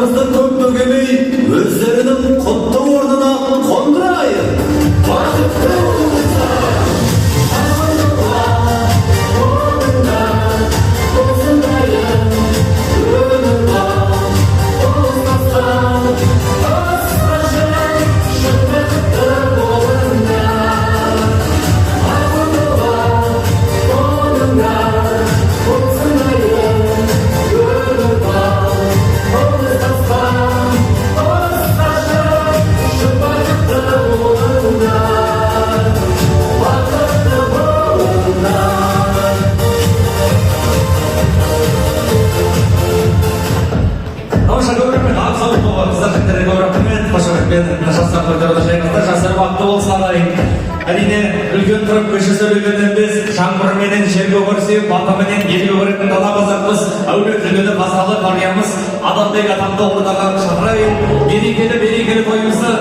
Артымызды көп бөгемей, өздерінің құтты орнына қондырайық. Бақытты болыңыздар. Жасар вақты болсына әрине үлкен тұрып көші сөйлегеннен біз жаңбырменен жерге көрсек, батаменен елге көретін дала қазақпыз, әулет үлгені басалы қариямыз, адамбек атамды ордаға шақырайын, берекелі тойымызды